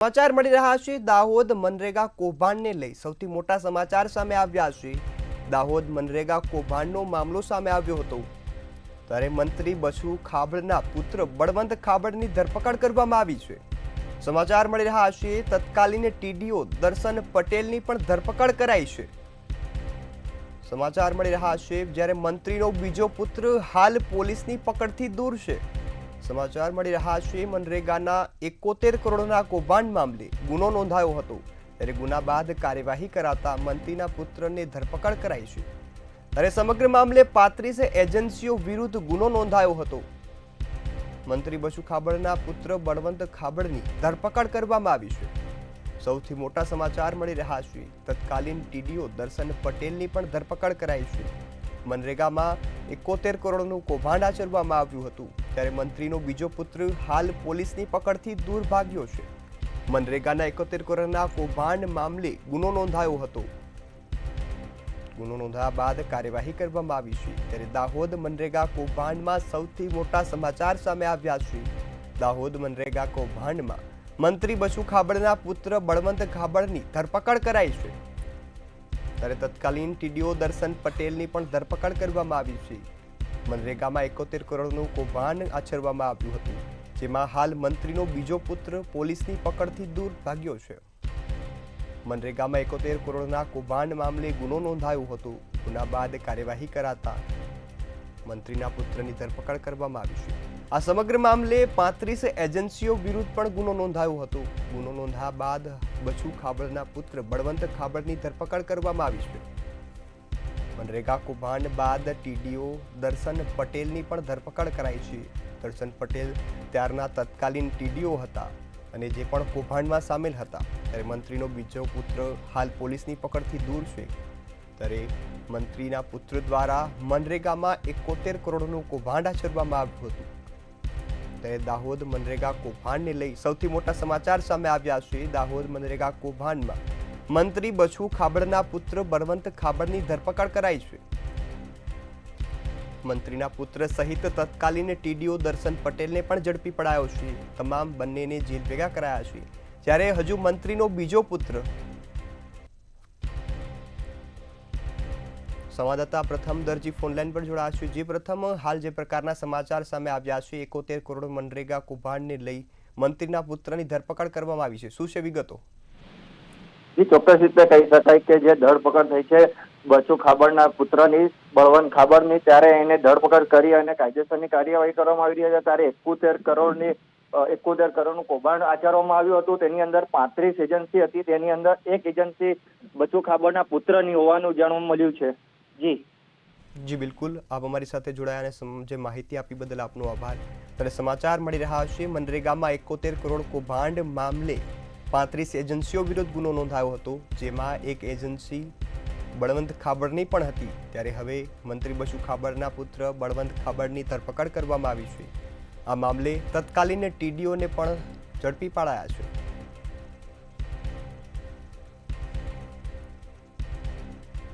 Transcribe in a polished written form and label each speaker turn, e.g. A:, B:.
A: સમાચાર મળી રહ્યા છે દાહોદ મનરેગા કૌભાંડને લઈ સૌથી મોટા સમાચાર સામે આવ્યા છે। દાહોદ મનરેગા કૌભાંડનો મામલો સામે આવ્યો હતો ત્યારે મંત્રી બચુ ખાબડના પુત્ર બળવંત ખાબડની ધરપકડ કરવામાં આવી છે। સમાચાર મળી રહ્યા છે તત્કાલીન ટીડીઓ દર્શન પટેલની પણ ધરપકડ કરાઈ છે। સમાચાર મળી રહ્યા છે જ્યારે મંત્રીનો બીજો પુત્ર હાલ પોલીસની પકડથી દૂર છે। समाचार मળી રહ્યા છે મનરેગાના 71 કરોડના કૌભાંડ મામલે ગુનો નોંધાયો હતો ત્યારે ગુના બાદ કાર્યવાહી કરાતા મંત્રીના પુત્રને ધરપકડ કરાઈ છે। ત્યારે સમગ્ર મામલે 35 એજન્સીઓ વિરુદ્ધ ગુનો નોંધાયો હતો। મંત્રી બચુ ખાબડના પુત્ર બળવંત ખાબડની ધરપકડ કરવામાં આવી છે। સૌથી મોટા સમાચાર મળી રહ્યા છે તત્કાલીન ટીડીઓ દર્શન પટેલની પણ ધરપકડ કરાઈ છે। મનરેગામાં 71 કરોડનું કૌભાંડ આચરવામાં આવ્યું હતું ત્યારે મંત્રીનો બીજો પુત્ર હાલ પોલીસની પકડથી દૂર ભાગ્યો છે। મનરેગાના 71 કરોડના કૌભાંડ મામલે ગુનો નોંધાયો હતો। ગુનો નોંધાયા બાદ કાર્યવાહી કરવામાં આવી છે ત્યારે દાહોદ મનરેગા કૌભાંડમાં સૌથી મોટા સમાચાર સામે આવ્યા છે। દાહોદ મનરેગા કૌભાંડમાં મંત્રી બચુ ખાબડના પુત્ર બળવંત ખાબડની ધરપકડ કરાઈ છે ત્યારે તત્કાલીન ટીડીઓ દર્શન પટેલની પણ ધરપકડ કરવામાં આવી છે। મનરેગામાં 71 કરોડનું કૌભાંડ આચરવામાં આવ્યું હતું જેમાં હાલ મંત્રીનો બીજો પુત્ર પોલીસની પકડથી દૂર ભાગ્યો છે। મનરેગામાં 71 કરોડના કૌભાંડ મામલે ગુનો નોંધાયો હતો। ગુના બાદ કાર્યવાહી કરાતા મંત્રીના પુત્રની ધરપકડ કરવામાં આવી છે। આ સમગ્ર મામલે 35 એજન્સીઓ વિરુદ્ધ પણ ગુનો નોંધાયો હતો। ગુનો નોંધાયા બાદ બચુ ખાબડના પુત્ર બળવંત ખાબડની ધરપકડ કરવામાં આવી છે। મનરેગા કૌભાંડ બાદ ટીડીઓ દર્શન પટેલની પણ ધરપકડ કરાઈ છે। દર્શન પટેલ ત્યારના તત્કાલીન ટીડીઓ હતા અને જે પણ કૌભાંડમાં સામેલ હતા ત્યારે મંત્રીનો બીજો પુત્ર હાલ પોલીસની પકડથી દૂર છે ત્યારે મંત્રીના પુત્ર દ્વારા મનરેગામાં 71 કરોડનું કૌભાંડ આચરવામાં આવ્યું હતું ત્યારે દાહોદ મનરેગા કૌભાંડને લઈ સૌથી મોટા સમાચાર સામે આવ્યા છે। દાહોદ મનરેગા કૌભાંડમાં મંત્રી બચુ ખાબડના પુત્ર બળવંત ખાબડની ધરપકડ કરાઈ છે। મંત્રીના પુત્ર સહિત તત્કાલીન ટીડીઓ દર્શન પટેલને પણ ઝડપી પડાયો છે। તમામ બંનેને જેલ ભેગા કરાયા છે જ્યારે હજુ મંત્રીનો બીજો પુત્ર સંવાદદાતા પ્રથમ દરજી ફોનલાઈન પર જોડાયા છે। જે પ્રથમ હાલ જે પ્રકારના સમાચાર સામે આવ્યા છે 71 કરોડ મનરેગા કૌભાંડને લઈ મંત્રીના પુત્રની ધરપકડ કરવામાં આવી છે, શું છે વિગતો?
B: જી ચોક્કસ રીતે કહી શકાય કે જે ધરપકડ થઈ છે બચુ ખાબડના પુત્રની બળવંત ખાબડની ત્યારે એને ધરપકડ કરી અને કાયદેસરની કાર્યવાહી કરવામાં આવી રહી છે ત્યારે 71 કરોડનું કૌભાંડ આચરવામાં આવ્યું હતું। તેની અંદર 35 એજન્સી હતી, તેની અંદર એક એજન્સી બચુ ખાબડના પુત્રની હોવાનું જાણવા મળ્યું છે।
A: જી બિલકુલ, આપ અમારી સાથે જોડાયા અને જે માહિતી આપી બદલ આપનો આભાર। ત્યારે સમાચાર મળી રહ્યા છે મનરેગામાં 71 કરોડ કૌભાંડ મામલે 35 એજન્સીઓ વિરુદ્ધ ગુનો નોંધાયો હતો જેમાં એક એજન્સી બળવંત ખાબડની પણ હતી ત્યારે હવે મંત્રી બચુ ખાબડના પુત્ર બળવંત ખાબડની ધરપકડ કરવામાં આવી છે। આ મામલે તત્કાલીન ટીડીઓને પણ ઝડપી પાડાયા છે।